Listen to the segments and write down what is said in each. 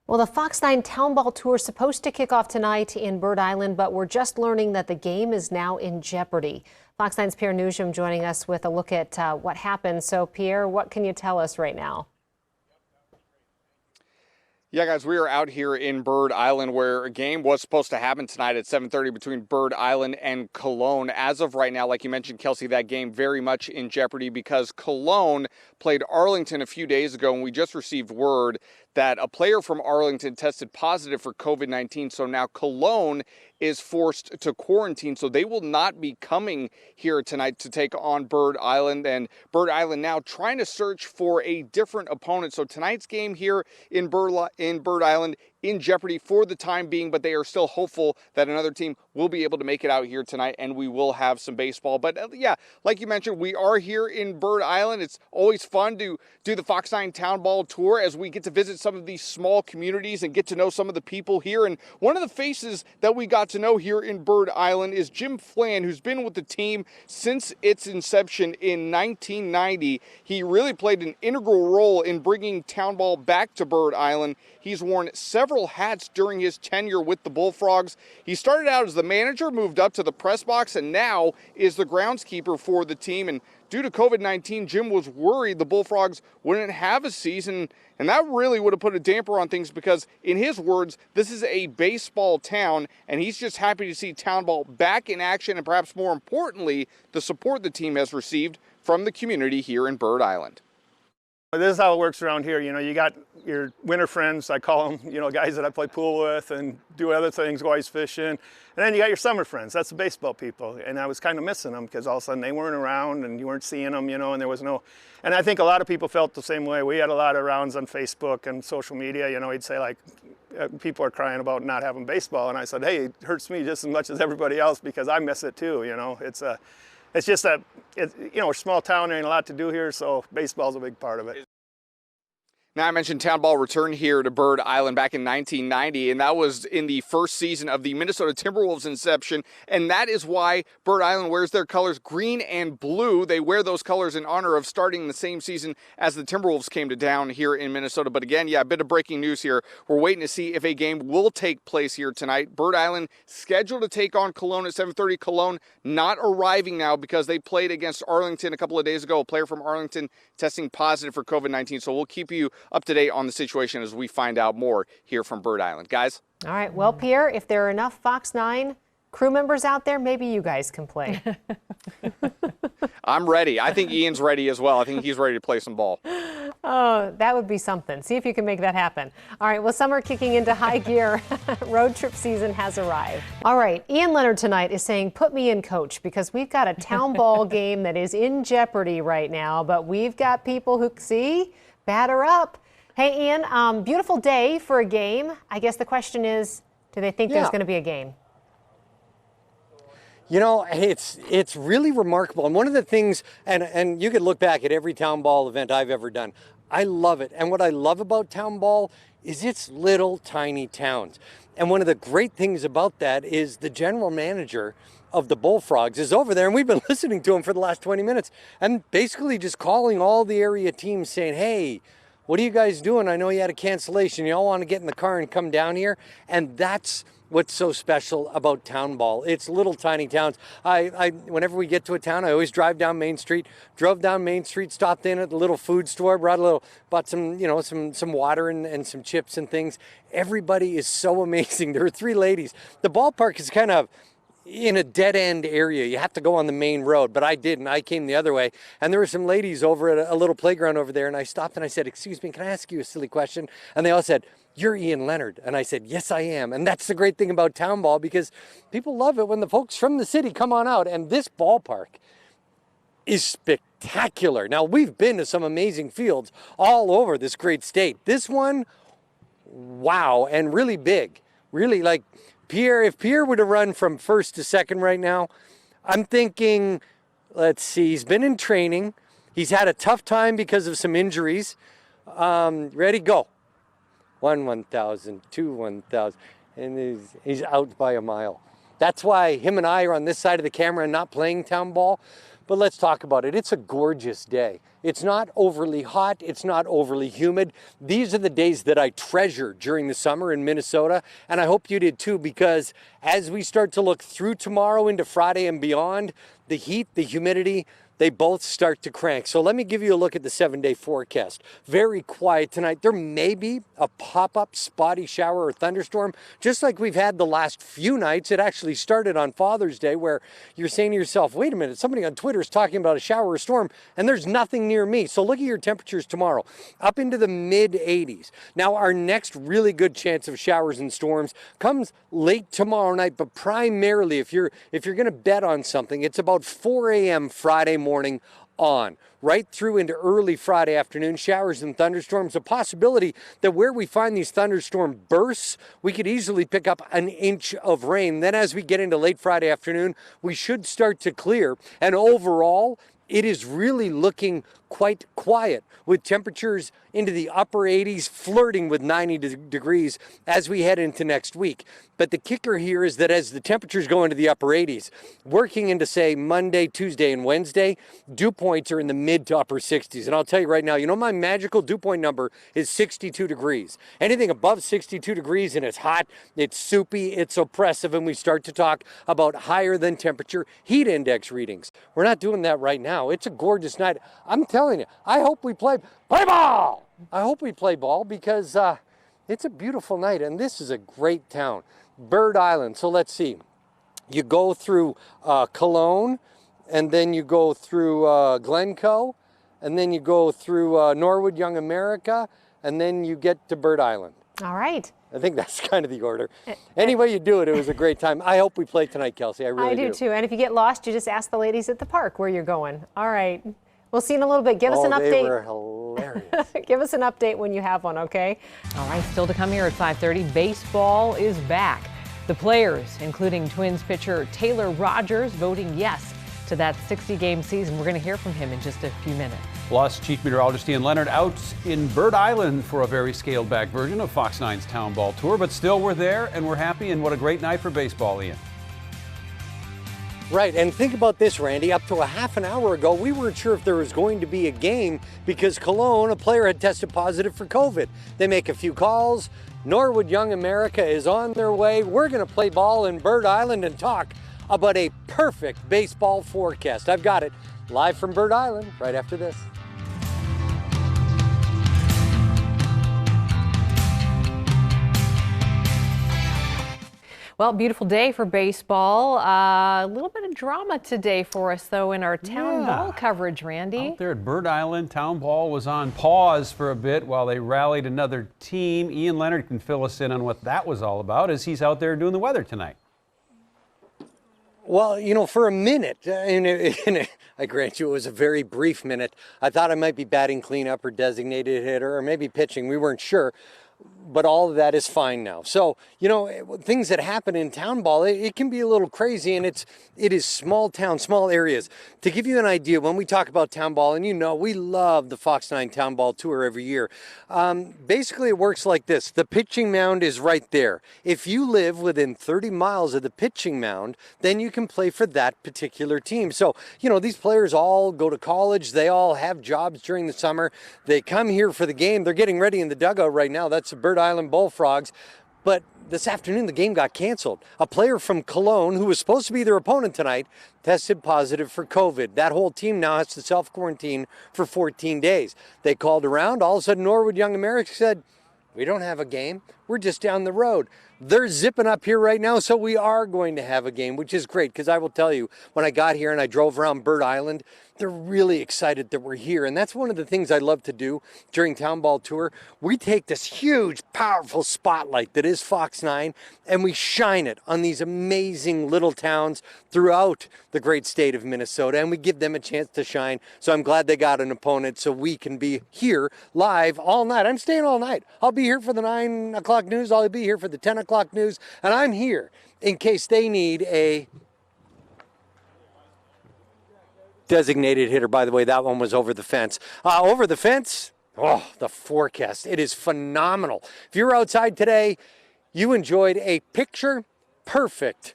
Well, the Fox 9 Town Ball Tour is supposed to kick off tonight in Bird Island, but we're just learning that the game is now in jeopardy. Fox 9's Pierre Nugent joining us with a look at what happened. So, Pierre, what can you tell us right now? Yeah, guys, we are out here in Bird Island where a game was supposed to happen tonight at 7:30 between Bird Island and Cologne. As of right now, like you mentioned, Kelsey, that game very much in jeopardy because Cologne played Arlington a few days ago, and we just received word that a player from Arlington tested positive for COVID-19. So now Cologne is forced to quarantine. So they will not be coming here tonight to take on Bird Island. And Bird Island now trying to search for a different opponent. So tonight's game here in Bird Island in jeopardy for the time being, but they are still hopeful that another team will be able to make it out here tonight and we will have some baseball. But yeah, like you mentioned, we are here in Bird Island. It's always fun to do the Fox 9 Town Ball Tour as we get to visit some of these small communities and get to know some of the people here. And one of the faces that we got to know here in Bird Island is Jim Flan, who's been with the team since its inception in 1990. He really played an integral role in bringing Town Ball back to Bird Island. He's worn several hats during his tenure with the Bullfrogs. He started out as the manager, moved up to the press box, and now is the groundskeeper for the team. And due to COVID-19, Jim was worried the Bullfrogs wouldn't have a season, and that really would have put a damper on things because, in his words, this is a baseball town, and he's just happy to see Town Ball back in action and perhaps more importantly, the support the team has received from the community here in Bird Island. This is how it works around here. You know, you got your winter friends, I call them, you know, guys that I play pool with and do other things, go ice fishing. And then you got your summer friends, that's the baseball people. And I was kind of missing them because all of a sudden they weren't around and you weren't seeing them, you know, and there was no, and I think a lot of people felt the same way. We had a lot of rounds on Facebook and social media, you know, he'd say like, people are crying about not having baseball. And I said, hey, it hurts me just as much as everybody else because I miss it too, you know. It's just that, you know, we're a small town, there ain't a lot to do here, so baseball's a big part of it. Now, I mentioned Town Ball returned here to Bird Island back in 1990, and that was in the first season of the Minnesota Timberwolves inception, and that is why Bird Island wears their colors green and blue. They wear those colors in honor of starting the same season as the Timberwolves came to town here in Minnesota. But again, yeah, a bit of breaking news here. We're waiting to see if a game will take place here tonight. Bird Island scheduled to take on Cologne at 7:30. Cologne not arriving now because they played against Arlington a couple of days ago. A player from Arlington testing positive for COVID-19, so we'll keep you up to date on the situation as we find out more here from Bird Island. Guys? All right. Well, Pierre, if there are enough Fox 9 crew members out there, maybe you guys can play. I'm ready. I think Ian's ready as well. I think he's ready to play some ball. Oh, that would be something. See if you can make that happen. All right. Well, summer kicking into high gear. Road trip season has arrived. All right. Ian Leonard tonight is saying, put me in, coach, because we've got a town ball game that is in jeopardy right now, but we've got people who see, batter up. Hey, Ian, beautiful day for a game. I guess the question is, do they think there's going to be a game? You know, it's really remarkable. And one of the things, and you could look back at every town ball event I've ever done. I love it. And what I love about town ball is it's little tiny towns. And one of the great things about that is the general manager of the Bullfrogs is over there, and we've been listening to him for the last 20 minutes and basically just calling all the area teams saying, hey, what are you guys doing? I know you had a cancellation. You all want to get in the car and come down here. And that's what's so special about town ball. It's little tiny towns. Whenever we get to a town, I always drive down Main Street. Drove down Main Street, stopped in at the little food store, bought some, you know, some water and some chips and things. Everybody is so amazing. There are three ladies. The ballpark is kind of in a dead end area. You have to go on the main road, but I didn't. I came the other way. And there were some ladies over at a little playground over there, and I stopped and I said, excuse me, can I ask you a silly question? And they all said, you're Ian Leonard. And I said, yes, I am. And that's the great thing about town ball, because people love it when the folks from the city come on out. And this ballpark is spectacular. Now, we've been to some amazing fields all over this great state. This one, wow, and really big. Really, like, Pierre, if Pierre were to run from first to second right now, I'm thinking, let's see, he's been in training. He's had a tough time because of some injuries. Ready, go. 1,000, 1,000. And he's out by a mile. That's why him and I are on this side of the camera and not playing town ball. but let's talk about it. It's a gorgeous day. It's not overly hot. It's not overly humid. These are the days that I treasure during the summer in Minnesota, and I hope you did too, because as we start to look through tomorrow into Friday and beyond, the heat, the humidity, they both start to crank. So let me give you a look at the 7-day forecast. Very quiet tonight. There may be a pop-up spotty shower or thunderstorm, just like we've had the last few nights. It actually started on Father's Day, where you're saying to yourself, wait a minute, somebody on Twitter is talking about a shower or storm, and there's nothing near me. So look at your temperatures tomorrow, up into the mid-80s. Now, our next really good chance of showers and storms comes late tomorrow night, but primarily, if you're going to bet on something, it's about 4 a.m. Friday morning on, right through into early Friday afternoon, showers and thunderstorms. A possibility that where we find these thunderstorm bursts, we could easily pick up an inch of rain. Then as we get into late Friday afternoon, we should start to clear. And overall, it is really looking quite quiet, with temperatures into the upper 80s, flirting with 90 degrees as we head into next week. But the kicker here is that as the temperatures go into the upper 80s, working into, say, Monday, Tuesday, and Wednesday, dew points are in the mid to upper 60s. And I'll tell you right now, my magical dew point number is 62 degrees. Anything above 62 degrees and it's hot, it's soupy, it's oppressive, and we start to talk about higher than temperature heat index readings. We're not doing that right now. It's a gorgeous night. I'm telling you, I hope we play ball. I hope we play ball, because it's a beautiful night, and this is a great town. Bird Island. So let's see. You go through Cologne, and then you go through Glencoe, and then you go through Norwood, Young America, and then you get to Bird Island. All right. I think that's kind of the order. Any way you do it, it was a great time. I hope we play tonight, Kelsey. I really do. I do too. And if you get lost, you just ask the ladies at the park where you're going. All right. We'll see you in a little bit. Give us an update. They were hilarious. Give us an update when you have one, okay? All right, still to come here at 5:30. Baseball is back. The players, including Twins pitcher Taylor Rogers, voting yes to that 60-game season. We're going to hear from him in just a few minutes. Plus, Chief Meteorologist Ian Leonard out in Bird Island for a very scaled-back version of Fox 9's Town Ball Tour. But still, we're there, and we're happy, and what a great night for baseball, Ian. Right, and think about this, Randy. Up to a half an hour ago, we weren't sure if there was going to be a game because Cologne, a player, had tested positive for COVID. They make a few calls. Norwood Young America is on their way. We're going to play ball in Bird Island and talk about a perfect baseball forecast. I've got it live from Bird Island right after this. Well, beautiful day for baseball. A little bit of drama today for us, though, in our town ball coverage, Randy. Out there at Bird Island, Town Ball was on pause for a bit while they rallied another team. Ian Leonard can fill us in on what that was all about as he's out there doing the weather tonight. Well, for a minute, and I grant you it was a very brief minute, I thought I might be batting cleanup or designated hitter or maybe pitching. We weren't sure. But all of that is fine now. So, things that happen in town ball, it can be a little crazy, and it is small town, small areas. To give you an idea, when we talk about town ball, and we love the Fox 9 Town Ball Tour every year. Basically, it works like this. The pitching mound is right there. If you live within 30 miles of the pitching mound, then you can play for that particular team. So, these players all go to college. They all have jobs during the summer. They come here for the game. They're getting ready in the dugout right now. That's the Bird Island Bullfrogs. But this afternoon, the game got canceled. A player from Cologne, who was supposed to be their opponent tonight, tested positive for COVID. That whole team now has to self-quarantine for 14 days. They called around. All of a sudden, Norwood Young America said, we don't have a game. We're just down the road. They're zipping up here right now, so we are going to have a game, which is great, because I will tell you, when I got here and I drove around Bird Island, they're really excited that we're here. And that's one of the things I love to do during Town Ball Tour. We take this huge, powerful spotlight that is Fox 9, and we shine it on these amazing little towns throughout the great state of Minnesota, and we give them a chance to shine. So I'm glad they got an opponent so we can be here live all night. I'm staying all night. I'll be here for the 9 o'clock news. I'll be here for the 10 o'clock news, and I'm here in case they need a designated hitter. By the way, that one was over the fence. Over the fence, the forecast. It is phenomenal. If you're outside today, you enjoyed a picture-perfect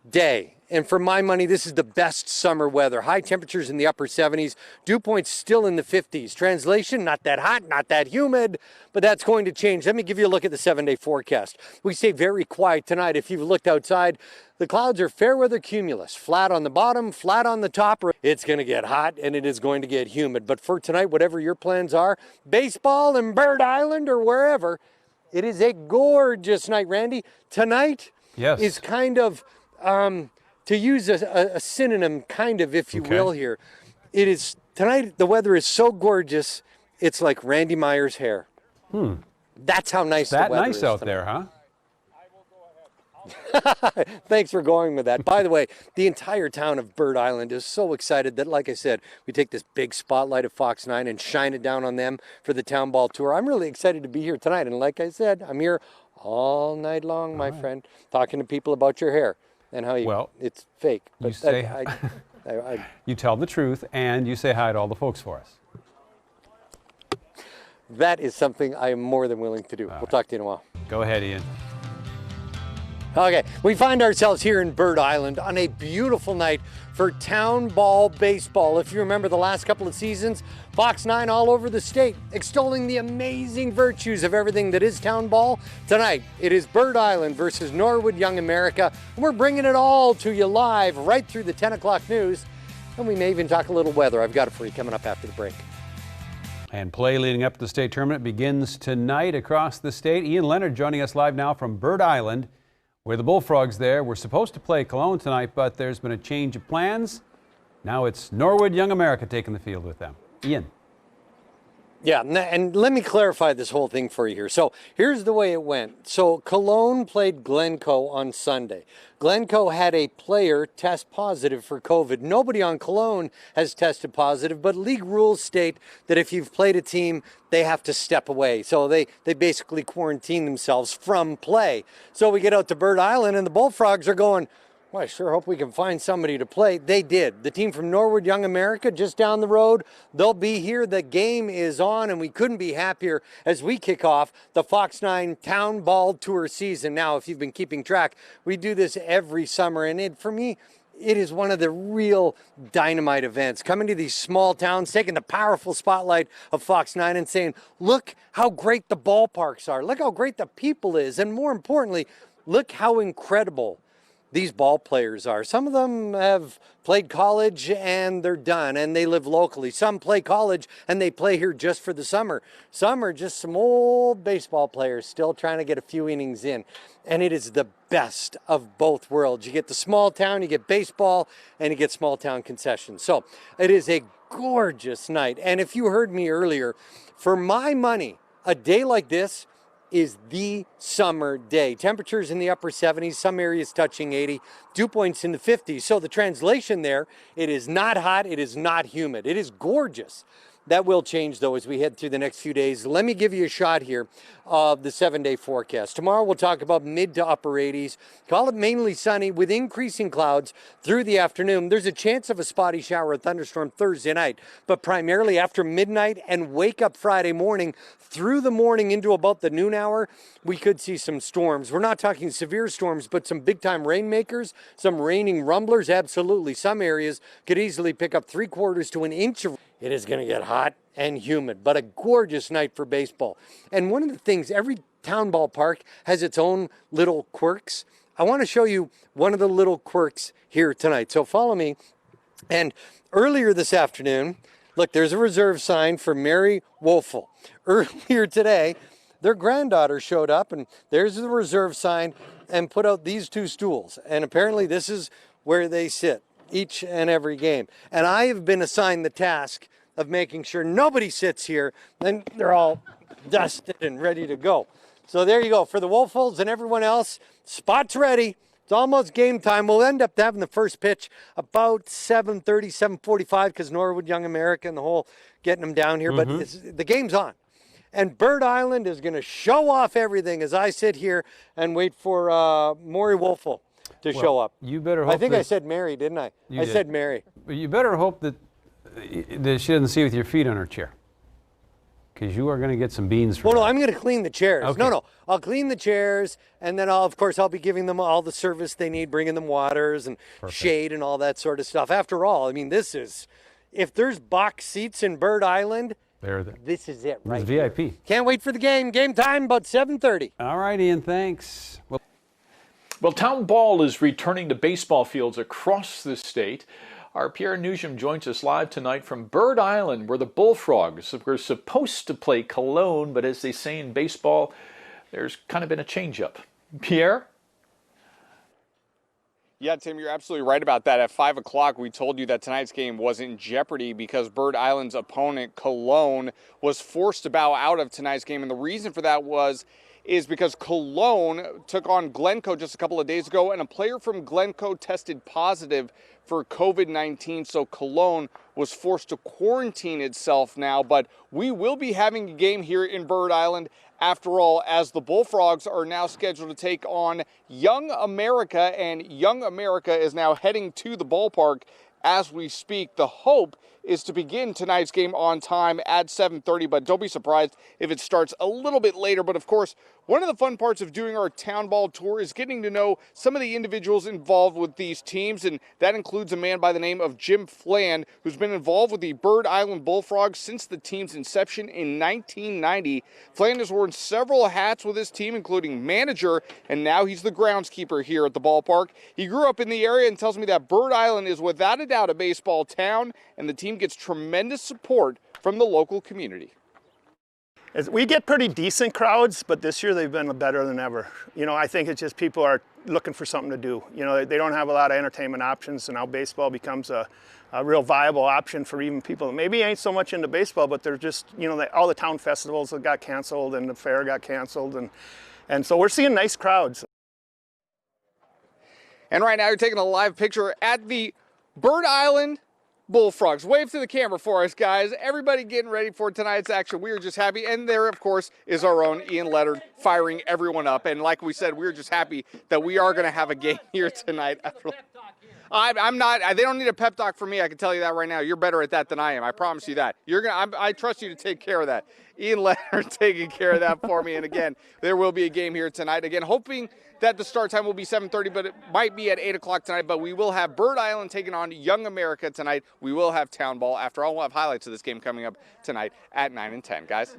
day. And for my money, this is the best summer weather. High temperatures in the upper 70s, dew points still in the 50s. Translation, not that hot, not that humid, but that's going to change. Let me give you a look at the 7-day forecast. We stay very quiet tonight. If you've looked outside, the clouds are fair weather cumulus, flat on the bottom, flat on the top. It's going to get hot and it is going to get humid. But for tonight, whatever your plans are, baseball in Bird Island or wherever, it is a gorgeous night, Randy. Tonight is kind of... to use a synonym, kind of, if you will here, it is, tonight the weather is so gorgeous, it's like Randy Myers' hair. That's how nice the weather is. That nice out there, huh? Thanks for going with that. By the way, the entire town of Bird Island is so excited that, like I said, we take this big spotlight of Fox 9 and shine it down on them for the Town Ball Tour. I'm really excited to be here tonight. And like I said, I'm here all night long, my friend, talking to people about your hair. And how it's fake. But you say, you tell the truth and you say hi to all the folks for us. That is something I am more than willing to do. We'll talk to you in a while. Go ahead, Ian. Okay, we find ourselves here in Bird Island on a beautiful night for Town Ball baseball. If you remember the last couple of seasons, Fox 9 all over the state, extolling the amazing virtues of everything that is Town Ball. Tonight, it is Bird Island versus Norwood Young America. And we're bringing it all to you live right through the 10 o'clock news. And we may even talk a little weather. I've got it for you coming up after the break. And play leading up to the state tournament begins tonight across the state. Ian Leonard joining us live now from Bird Island, where the Bullfrogs there were supposed to play Cologne tonight, but there's been a change of plans. Now it's Norwood Young America taking the field with them. Ian. Yeah, and let me clarify this whole thing for you here. So here's the way it went. So Cologne played Glencoe on Sunday. Glencoe had a player test positive for COVID. Nobody on Cologne has tested positive, but league rules state that if you've played a team, they have to step away. So they basically quarantine themselves from play. So we get out to Bird Island and the Bullfrogs are going, well, I sure hope we can find somebody to play. They did. The team from Norwood Young America, just down the road, they'll be here. The game is on, and we couldn't be happier as we kick off the Fox 9 Town Ball Tour season. Now, if you've been keeping track, we do this every summer, and for me, it is one of the real dynamite events. Coming to these small towns, taking the powerful spotlight of Fox 9 and saying, look how great the ballparks are. Look how great the people is. And more importantly, look how incredible these ball players are. Some of them have played college and they're done and they live locally. Some play college and they play here just for the summer. Some are just some old baseball players still trying to get a few innings in. And it is the best of both worlds. You get the small town, you get baseball, and you get small town concessions. So it is a gorgeous night. And if you heard me earlier, for my money, a day like this is the summer day. Temperatures in the upper 70s, some areas touching 80, dew points in the 50s. So the translation there, it is not hot, it is not humid. It is gorgeous. That will change, though, as we head through the next few days. Let me give you a shot here of the 7-day forecast. Tomorrow, we'll talk about mid to upper 80s. Call it mainly sunny with increasing clouds through the afternoon. There's a chance of a spotty shower or thunderstorm Thursday night, but primarily after midnight and wake up Friday morning through the morning into about the noon hour, we could see some storms. We're not talking severe storms, but some big-time rainmakers, some raining rumblers, absolutely. Some areas could easily pick up 3/4 to an inch of. It is going to get hot and humid, but a gorgeous night for baseball. And one of the things, every town ballpark has its own little quirks. I want to show you one of the little quirks here tonight. So follow me. And earlier this afternoon, look, there's a reserve sign for Mary Woelfel. Earlier today, their granddaughter showed up, and there's the reserve sign, and put out these two stools. And apparently this is where they sit each and every game. And I have been assigned the task of making sure nobody sits here, and they're all dusted and ready to go. So there you go. For the Woelfels and everyone else, spots ready. It's almost game time. We'll end up having the first pitch about 7:30, 7:45 because Norwood Young America and the whole getting them down here. But the game's on. And Bird Island is going to show off everything as I sit here and wait for Maury Woelfel to show up. You better hope I think I said Mary, didn't I? I said Mary. But you better hope that she doesn't see with your feet on her chair. because you are going to get some beans for Well, no, that. I'm going to clean the chairs. Okay. No, I'll clean the chairs, and then of course, I'll be giving them all the service they need, bringing them waters and shade and all that sort of stuff. After all, I mean, if there's box seats in Bird Island, this is it, right? It's VIP. Can't wait for the game. Game time about 7:30. All right, Ian, thanks. Well, town ball is returning to baseball fields across the state. Our Pierre Nugent joins us live tonight from Bird Island, where the Bullfrogs were supposed to play Cologne, but as they say in baseball, there's kind of been a change-up. Pierre? Yeah, Tim, you're absolutely right about that. At 5 o'clock, we told you that tonight's game was in jeopardy because Bird Island's opponent, Cologne, was forced to bow out of tonight's game. And the reason for that is because Cologne took on Glencoe just a couple of days ago, and a player from Glencoe tested positive for COVID-19, so Cologne was forced to quarantine itself now. But we will be having a game here in Bird Island after all, as the Bullfrogs are now scheduled to take on Young America, and Young America is now heading to the ballpark as we speak. The hope is to begin tonight's game on time at 7:30, but don't be surprised if it starts a little bit later. But of course, one of the fun parts of doing our town ball tour is getting to know some of the individuals involved with these teams, and that includes a man by the name of Jim Flan, who's been involved with the Bird Island Bullfrogs since the team's inception in 1990. Flan has worn several hats with his team, including manager, and now he's the groundskeeper here at the ballpark. He grew up in the area and tells me that Bird Island is without a doubt a baseball town, and the team gets tremendous support from the local community. We get pretty decent crowds, but this year they've been better than ever. You know, I think it's just people are looking for something to do. You know, they don't have a lot of entertainment options, and now baseball becomes a real viable option for even people that maybe ain't so much into baseball, but they're just, you know, all the town festivals that got canceled and the fair got canceled, and so we're seeing nice crowds. And right now you're taking a live picture at the Bird Island Bullfrogs. Wave to the camera for us, guys. Everybody getting ready for tonight's action. We are just happy. And there, of course, is our own Ian Leonard firing everyone up. And like we said, we're just happy that we are going to have a game here tonight. I'm not. They don't need a pep talk from me. I can tell you that right now. You're better at that than I am. I promise you that. I trust you to take care of that. Ian Leonard taking care of that for me. And again, there will be a game here tonight. Again, hoping that the start time will be 7:30, but it might be at 8 o'clock tonight. But we will have Bird Island taking on Young America tonight. We will have town ball. After all, we'll have highlights of this game coming up tonight at 9 and 10. Guys.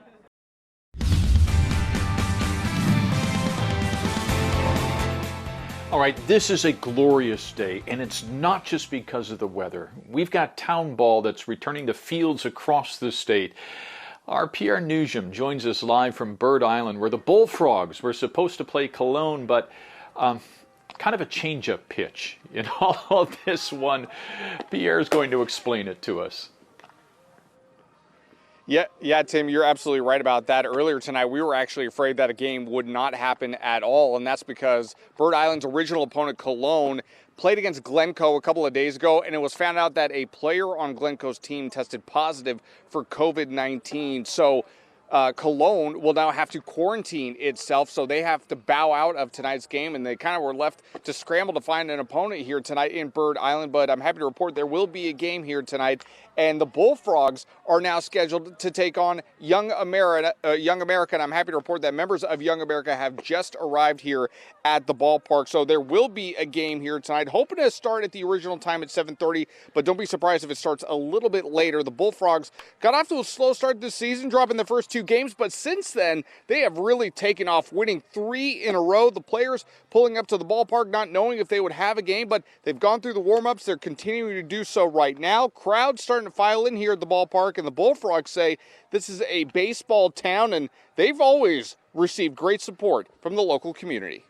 All right, this is a glorious day, and it's not just because of the weather. We've got town ball that's returning to fields across the state. Our Pierre Nugent joins us live from Bird Island, where the Bullfrogs were supposed to play Cologne, but kind of a change-up pitch in all of this one. Pierre's going to explain it to us. Yeah, Tim, you're absolutely right about that. Earlier tonight, we were actually afraid that a game would not happen at all, and that's because Bird Island's original opponent, Cologne, played against Glencoe a couple of days ago, and it was found out that a player on Glencoe's team tested positive for COVID-19. So Cologne will now have to quarantine itself, so they have to bow out of tonight's game, and they kind of were left to scramble to find an opponent here tonight in Bird Island. But I'm happy to report there will be a game here tonight, and the Bullfrogs are now scheduled to take on Young America, and I'm happy to report that members of Young America have just arrived here at the ballpark. So there will be a game here tonight, hoping to start at the original time at 7:30, but don't be surprised if it starts a little bit later. The Bullfrogs got off to a slow start this season, dropping the first two games, but since then, they have really taken off, winning 3 in a row. The players pulling up to the ballpark, not knowing if they would have a game, but they've gone through the warm-ups. They're continuing to do so right now. Crowds starting to file in here at the ballpark, and the Bullfrogs say this is a baseball town, and they've always received great support from the local community.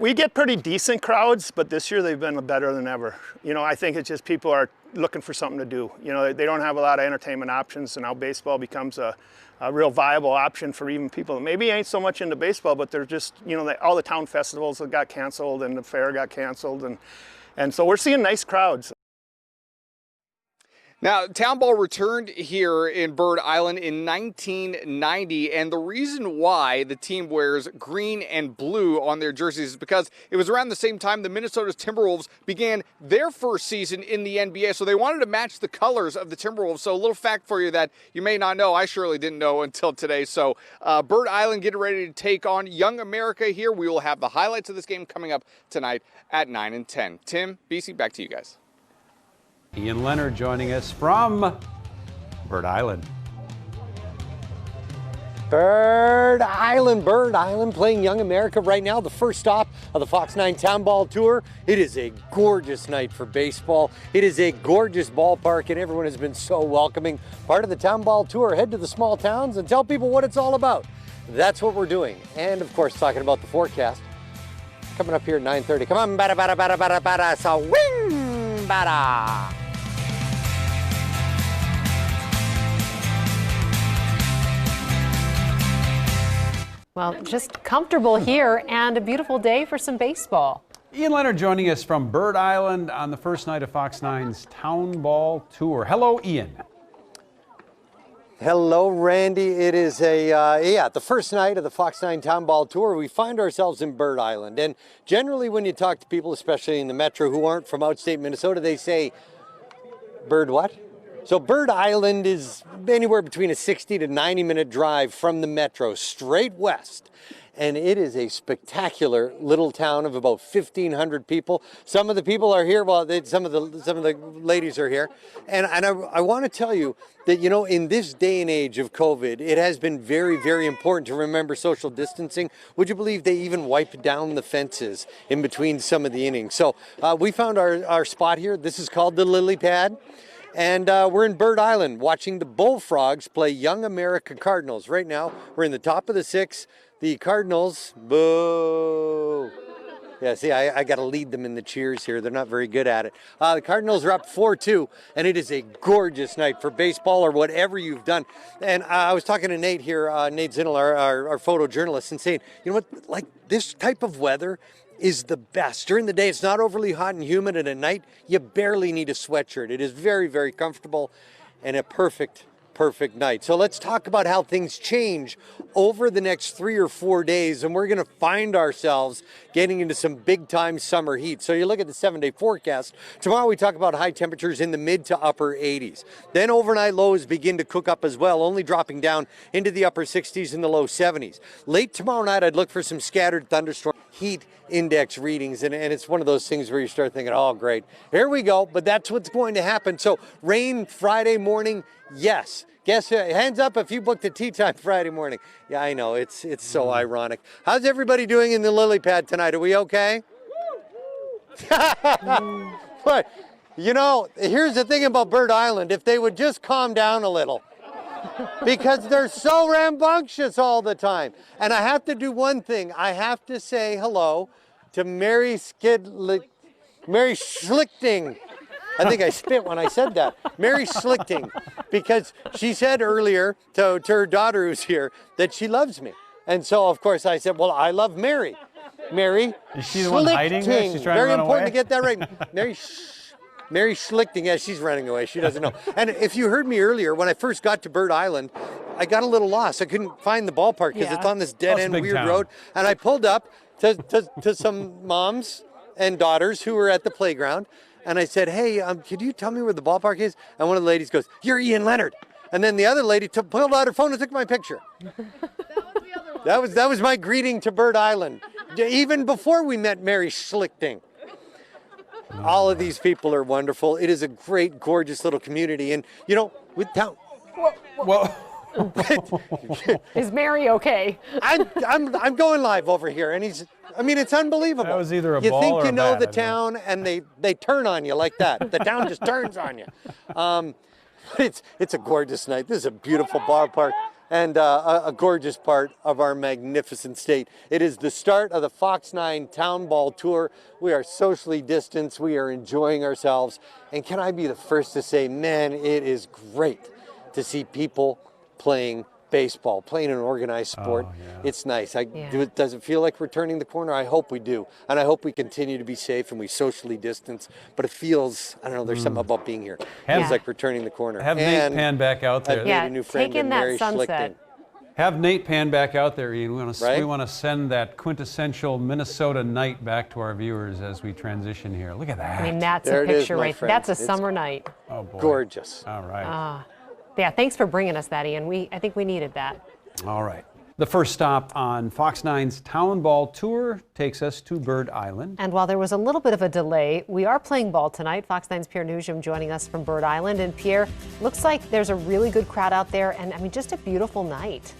We get pretty decent crowds, but this year they've been better than ever. You know, I think it's just people are looking for something to do. You know, they don't have a lot of entertainment options, and now baseball becomes a real viable option for even people that maybe ain't so much into baseball, but they're just, you know, all the town festivals that got canceled and the fair got canceled, and so we're seeing nice crowds. Now, Town Ball returned here in Bird Island in 1990, and the reason why the team wears green and blue on their jerseys is because it was around the same time the Minnesota Timberwolves began their first season in the NBA, so they wanted to match the colors of the Timberwolves. So a little fact for you that you may not know, I surely didn't know until today. So Bird Island getting ready to take on Young America here. We will have the highlights of this game coming up tonight at 9 and 10. Tim, BC, back to you guys. Ian Leonard joining us from Bird Island. Bird Island playing Young America right now, the first stop of the Fox 9 Town Ball Tour. It is a gorgeous night for baseball. It is a gorgeous ballpark, and everyone has been so welcoming. Part of the Town Ball Tour, head to the small towns and tell people what it's all about. That's what we're doing. And of course, talking about the forecast. Coming up here at 9:30. Come on, bada, bada, bada, bada, bada, so wing, bada. Well, just comfortable here and a beautiful day for some baseball. Ian Leonard joining us from Bird Island on the first night of Fox 9's Town Ball Tour. Hello, Ian. Hello, Randy. It is the first night of the Fox 9 Town Ball Tour. We find ourselves in Bird Island. And generally when you talk to people, especially in the metro who aren't from outstate Minnesota, they say, Bird what? So Bird Island is anywhere between a 60 to 90 minute drive from the metro straight west. And it is a spectacular little town of about 1,500 people. Some of the people are here, some of the ladies are here. And I want to tell you that, you know, in this day and age of COVID, it has been very, very important to remember social distancing. Would you believe they even wiped down the fences in between some of the innings? So we found our spot here. This is called the Lily Pad. And we're in Bird Island watching the Bullfrogs play Young America Cardinals. Right now, we're in the top of the sixth. The Cardinals, boo. Yeah, see, I got to lead them in the cheers here. They're not very good at it. The Cardinals are up 4-2, and it is a gorgeous night for baseball or whatever you've done. And I was talking to Nate here, Nate Zinnel, our photojournalist, and saying, you know what, like this type of weather is the best. During the day, it's not overly hot and humid, and at night, you barely need a sweatshirt. It is very, very comfortable and a perfect night. So let's talk about how things change over the next 3 or 4 days, and we're going to find ourselves getting into some big time summer heat. So you look at the 7-day forecast. Tomorrow we talk about high temperatures in the mid to upper 80s. Then overnight lows begin to cook up as well, only dropping down into the upper 60s and the low 70s. Late tomorrow night, I'd look for some scattered thunderstorm heat index readings, and it's one of those things where you start thinking, oh great, here we go, but that's what's going to happen. So rain Friday morning, yes. Guess hands up if you booked a tea time Friday morning. Yeah, I know, it's so ironic. How's everybody doing in the lily pad tonight? Are we okay? But you know, here's the thing about Bird Island, if they would just calm down a little, because they're so rambunctious all the time. And I have to do one thing. I have to say hello to Mary Schlichting. I think I spit when I said that. Mary Schlichting, because she said earlier to her daughter who's here that she loves me. And so, of course, I said, well, I love Mary. Mary Is she the one hiding this? She's trying Very to run important away? to get that right. Mary Schlichting, yeah, she's running away. She doesn't know. And if you heard me earlier, when I first got to Bird Island, I got a little lost. I couldn't find the ballpark because it's on this dead-end big weird town. road. And I pulled up to some moms and daughters who were at the playground. And I said, hey, could you tell me where the ballpark is? And one of the ladies goes, you're Ian Leonard. And then the other lady pulled out her phone and took my picture. That was the other one. That was my greeting to Bird Island, even before we met Mary Schlichting. All of these people are wonderful. It is a great, gorgeous little community. And, you know, with town... Well, Is Mary okay? I'm going live over here, and it's unbelievable. That was either a you ball think or you a know bat, the I don't know. town, and they turn on you like that. The town just turns on you. It's a gorgeous night. This is a beautiful ballpark and a gorgeous part of our magnificent state. It is the start of the Fox 9 Town Ball Tour. We are socially distanced. We are enjoying ourselves. And can I be the first to say, man, it is great to see people playing baseball, playing an organized sport. Oh, yeah. It's nice. Does it feel like we're turning the corner? I hope we do. And I hope we continue to be safe and we socially distance. But it feels, I don't know, there's something about being here. It feels like we're turning the corner. Have Nate pan back out there. I've made a new friend take in in that Mary sunset. Schlichten. Have Nate pan back out there, Ian. Right? We want to send that quintessential Minnesota night back to our viewers as we transition here. Look at that. I mean, that's There a it is, picture my right friend. That's a It's summer night. Oh, boy. Gorgeous. All right. Yeah, thanks for bringing us that, Ian. I think we needed that. All right. The first stop on Fox 9's Town Ball Tour takes us to Bird Island. And while there was a little bit of a delay, we are playing ball tonight. Fox 9's Pierre Nugent joining us from Bird Island. And Pierre, looks like there's a really good crowd out there, and I mean, just a beautiful night.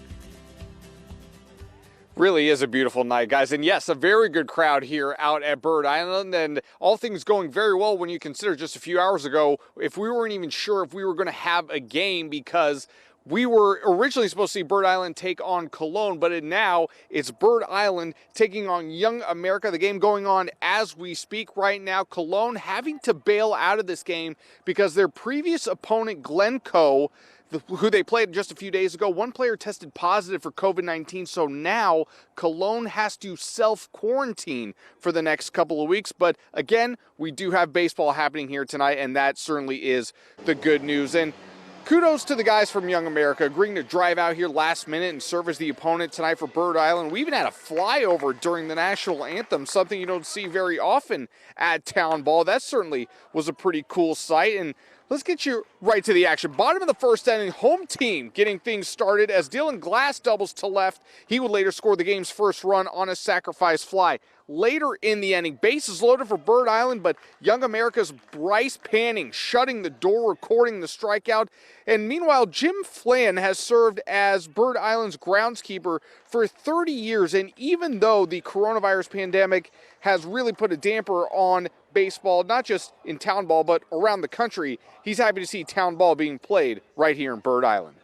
Really is a beautiful night, guys. And yes, a very good crowd here out at Bird Island, and all things going very well when you consider just a few hours ago, if we weren't even sure if we were going to have a game, because we were originally supposed to see Bird Island take on Cologne, but now it's Bird Island taking on Young America. The game going on as we speak right now. Cologne having to bail out of this game because their previous opponent, Glencoe, who they played just a few days ago, one player tested positive for COVID-19, so now Cologne has to self-quarantine for the next couple of weeks. But again, we do have baseball happening here tonight, and that certainly is the good news. And kudos to the guys from Young America agreeing to drive out here last minute and serve as the opponent tonight for Bird Island. We even had a flyover during the national anthem, something you don't see very often at Town Ball. That certainly was a pretty cool sight. And let's get you right to the action. Bottom of the first inning, home team getting things started as Dylan Glass doubles to left. He would later score the game's first run on a sacrifice fly. Later in the inning, bases loaded for Bird Island, but Young America's Bryce Panning shutting the door, recording the strikeout. And meanwhile, Jim Flynn has served as Bird Island's groundskeeper for 30 years. And even though the coronavirus pandemic has really put a damper on baseball, not just in Town Ball, but around the country, he's happy to see Town Ball being played right here in Bird Island.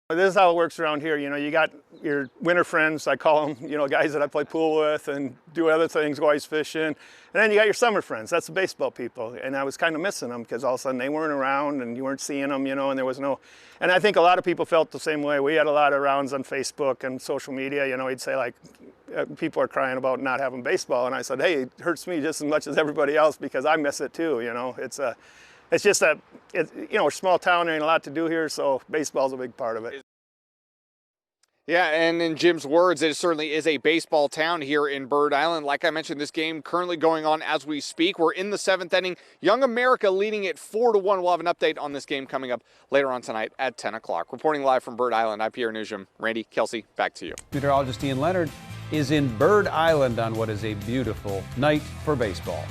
This is how it works around here. You know, you got your winter friends, I call them, you know, guys that I play pool with and do other things, go ice fishing. And then you got your summer friends, that's the baseball people. And I was kind of missing them because all of a sudden they weren't around and you weren't seeing them, you know, and there was no, and I think a lot of people felt the same way. We had a lot of rounds on Facebook and social media, you know, he'd say like, people are crying about not having baseball. And I said, hey, it hurts me just as much as everybody else because I miss it too, you know. It's just a, you know, we're a small town, there ain't a lot to do here, so baseball's a big part of it. Yeah, and in Jim's words, it certainly is a baseball town here in Bird Island. Like I mentioned, this game currently going on as we speak. We're in the seventh inning. Young America leading it 4-1. We'll have an update on this game coming up later on tonight at 10 o'clock. Reporting live from Bird Island, I'm Pierre Nugent. Randy, Kelsey, back to you. Meteorologist Ian Leonard is in Bird Island on what is a beautiful night for baseball.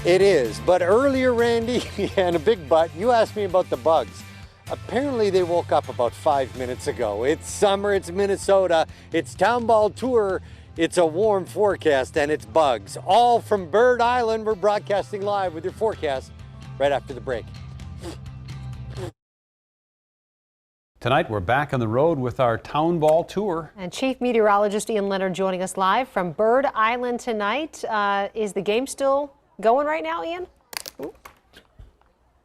It is, but earlier, Randy, and a big but, you asked me about the bugs. Apparently they woke up about 5 minutes ago. It's summer, it's Minnesota, it's Town Ball Tour, it's a warm forecast, and it's bugs. All from Bird Island. We're broadcasting live with your forecast right after the break. Tonight, we're back on the road with our Town Ball Tour. And Chief Meteorologist Ian Leonard joining us live from Bird Island tonight. Is the game still going right now, Ian?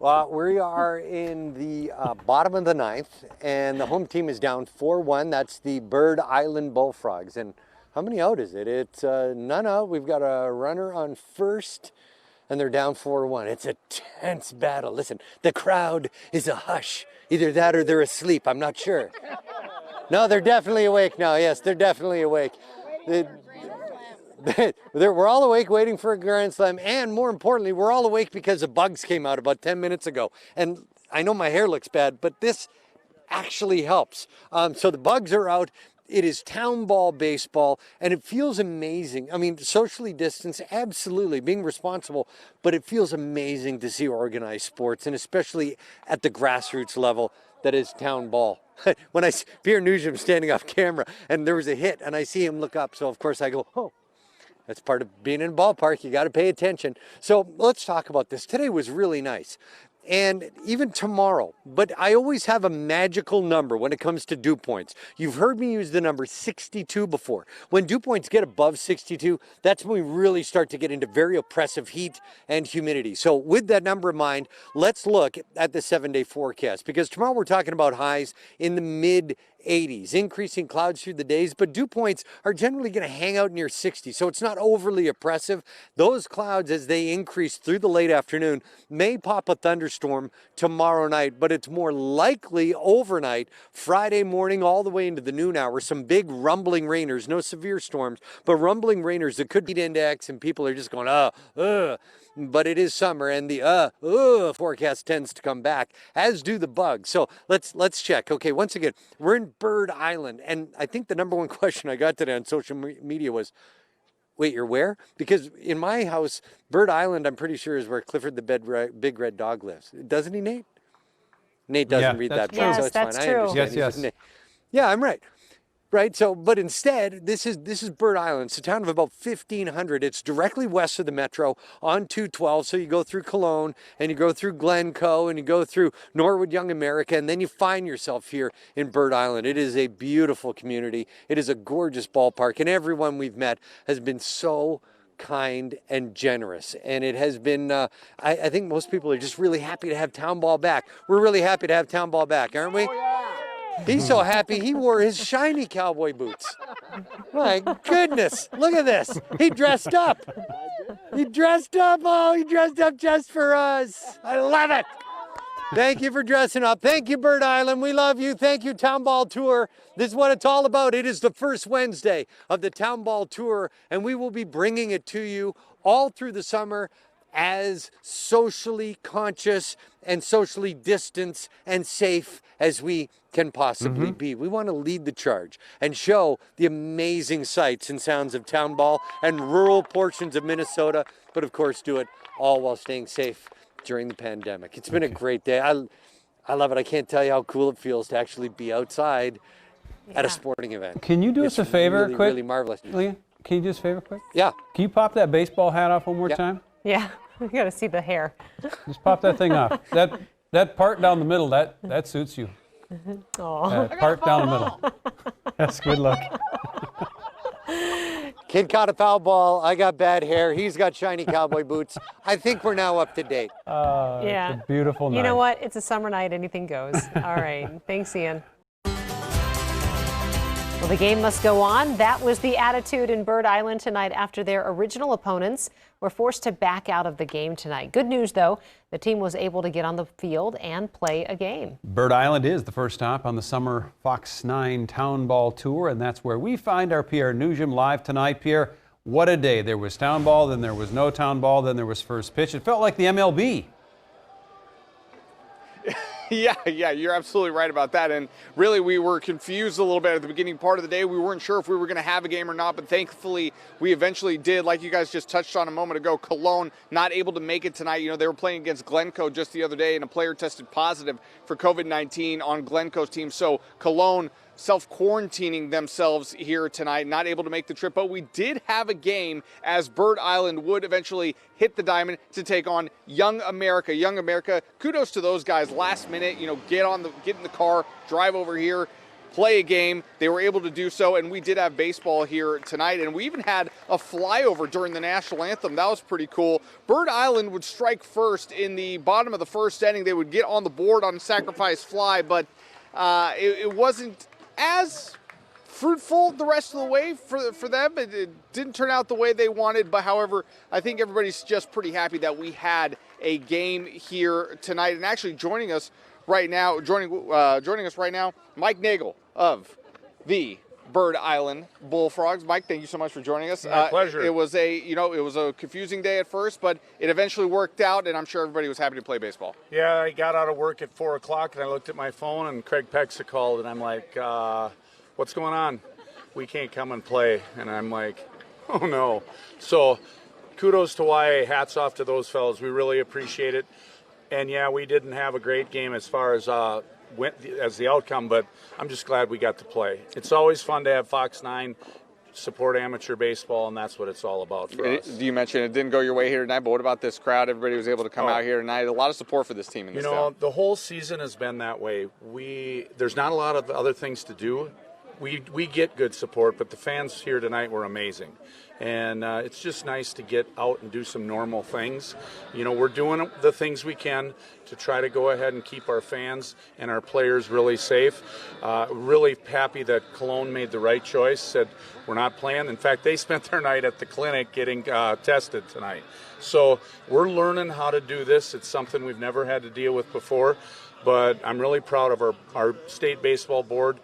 Well, we are in the bottom of the ninth, and the home team is down 4-1. That's the Bird Island Bullfrogs. And how many out is it? It's none out. We've got a runner on first, and they're down 4-1. It's a tense battle. Listen, the crowd is a hush. Either that or they're asleep. I'm not sure. No, they're definitely awake now. Yes, they're definitely awake. We're all awake waiting for a grand slam, and more importantly, we're all awake because the bugs came out about 10 minutes ago. And I know my hair looks bad, but this actually helps. So the bugs are out. It is Town Ball baseball, and it feels amazing. I mean, socially distanced, absolutely, being responsible, but it feels amazing to see organized sports, and especially at the grassroots level that is Town Ball. When I see Pierre Nugent standing off camera, and there was a hit, and I see him look up, so of course I go, oh. That's part of being in a ballpark. You got to pay attention. So let's talk about this. Today was really nice. and even tomorrow. But I always have a magical number when it comes to dew points. You've heard me use the number 62 before. When dew points get above 62, that's when we really start to get into very oppressive heat and humidity. So with that number in mind, let's look at the 7-day forecast, because tomorrow we're talking about highs in the mid 80s, increasing clouds through the days, but dew points are generally going to hang out near 60, so it's not overly oppressive. Those clouds, as they increase through the late afternoon, may pop a thunderstorm tomorrow night, but it's more likely overnight, Friday morning all the way into the noon hour. Some big rumbling rainers, no severe storms, but rumbling rainers that could beat index, and people are just going, but it is summer, and the forecast tends to come back, as do the bugs. So let's check. Okay, once again, we're in Bird Island, and I think the number one question I got today on social media was, wait, you're where? Because in my house, Bird Island, I'm pretty sure, is where Clifford the Big Red Dog lives. Doesn't he, Nate? Nate doesn't read that part, so it's that's fine. true. I understand. Yes. Yeah, I'm right. Right, so, but instead, this is Bird Island. It's a town of about 1,500. It's directly west of the metro on 212. So you go through Cologne, and you go through Glencoe, and you go through Norwood Young America, and then you find yourself here in Bird Island. It is a beautiful community. It is a gorgeous ballpark, and everyone we've met has been so kind and generous. And it has been, I think most people are just really happy to have town ball back. We're really happy to have town ball back, aren't we? He's so happy he wore his shiny cowboy boots. My goodness, look at this. He dressed up. He dressed up. Oh, he dressed up just for us. I love it. Thank you for dressing up. Thank you, Bird Island. We love you. Thank you, Town Ball Tour. This is what it's all about. It is the first Wednesday of the Town Ball Tour, and we will be bringing it to you all through the summer as socially conscious and socially distanced and safe as we can possibly be. We want to lead the charge and show the amazing sights and sounds of Town Ball and rural portions of Minnesota, but of course do it all while staying safe during the pandemic. It's been a great day. I love it. I can't tell you how cool it feels to actually be outside at a sporting event. Can you do us a favor really, quick? really marvelous. Leah, can you do us a favor quick? Yeah. Can you pop that baseball hat off one more time? Yeah, we got to see the hair. Just pop that thing off. That part down the middle, that suits you. That part down the middle. That's good luck. Kid caught a foul ball. I got bad hair. He's got shiny cowboy boots. I think we're now up to date. Yeah. It's a beautiful night. You know what? It's a summer night. Anything goes. All right. Thanks, Ian. Well, the game must go on. That was the attitude in Bird Island tonight after their original opponents were forced to back out of the game tonight. Good news, though, the team was able to get on the field and play a game. Bird Island is the first stop on the summer Fox 9 Town Ball Tour, and that's where we find our Pierre Nugent live tonight. Pierre, what a day. There was Town Ball, then there was no Town Ball, then there was first pitch. It felt like the MLB. Yeah, you're absolutely right about that. And really, we were confused a little bit at the beginning part of the day. We weren't sure if we were going to have a game or not, but thankfully, we eventually did. Like you guys just touched on a moment ago, Cologne not able to make it tonight. You know, they were playing against Glencoe just the other day, and a player tested positive for COVID-19 on Glencoe's team. So Cologne self-quarantining themselves here tonight, not able to make the trip, but we did have a game as Bird Island would eventually hit the diamond to take on Young America. Young America, kudos to those guys. Last minute, get in the car, drive over here, play a game. They were able to do so, and we did have baseball here tonight, and we even had a flyover during the national anthem. That was pretty cool. Bird Island would strike first in the bottom of the first inning. They would get on the board on a sacrifice fly, but it wasn't as fruitful the rest of the way for them. It didn't turn out the way they wanted, but however, I think everybody's just pretty happy that we had a game here tonight. And actually joining us right now, Mike Nagel of the Bird Island Bullfrogs. Mike, thank you so much for joining us. My pleasure. It was a confusing day at first, but it eventually worked out, and I'm sure everybody was happy to play baseball. Yeah, I got out of work at 4 o'clock, and I looked at my phone, and Craig Pexa called, and I'm like, what's going on? We can't come and play. And I'm like, oh, no. So kudos to YA. Hats off to those fellas. We really appreciate it. And, yeah, we didn't have a great game as far as the outcome, but I'm just glad we got to play. It's always fun to have Fox 9 support amateur baseball, and that's what it's all about for us. You mentioned it didn't go your way here tonight, but what about this crowd? Everybody was able to come out here tonight. A lot of support for this team in this town. The whole season has been that way. There's not a lot of other things to do. We get good support, but the fans here tonight were amazing. And it's just nice to get out and do some normal things. We're doing the things we can to try to go ahead and keep our fans and our players really safe. Really happy that Cologne made the right choice, said we're not playing. In fact, they spent their night at the clinic getting tested tonight. So we're learning how to do this. It's something we've never had to deal with before. But I'm really proud of our state baseball board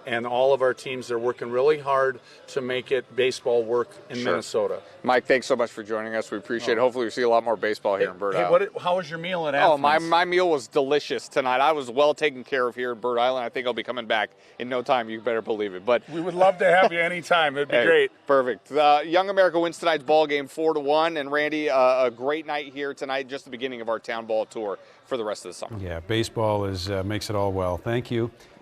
and all of our teams. They're working really hard to make it baseball work in Minnesota. Mike, thanks so much for joining us. We appreciate it. Hopefully we see a lot more baseball here in Bird Island. How was your meal at Oh, Athens? my meal was delicious tonight. I was well taken care of here in Bird Island. I think I'll be coming back in no time. You better believe it. But we would love to have you anytime. It'd be great. Perfect. Young America wins tonight's ball game 4-1. And Randy, a great night here tonight, just the beginning of our town ball tour for the rest of the summer. Yeah, baseball makes it all well. Thank you.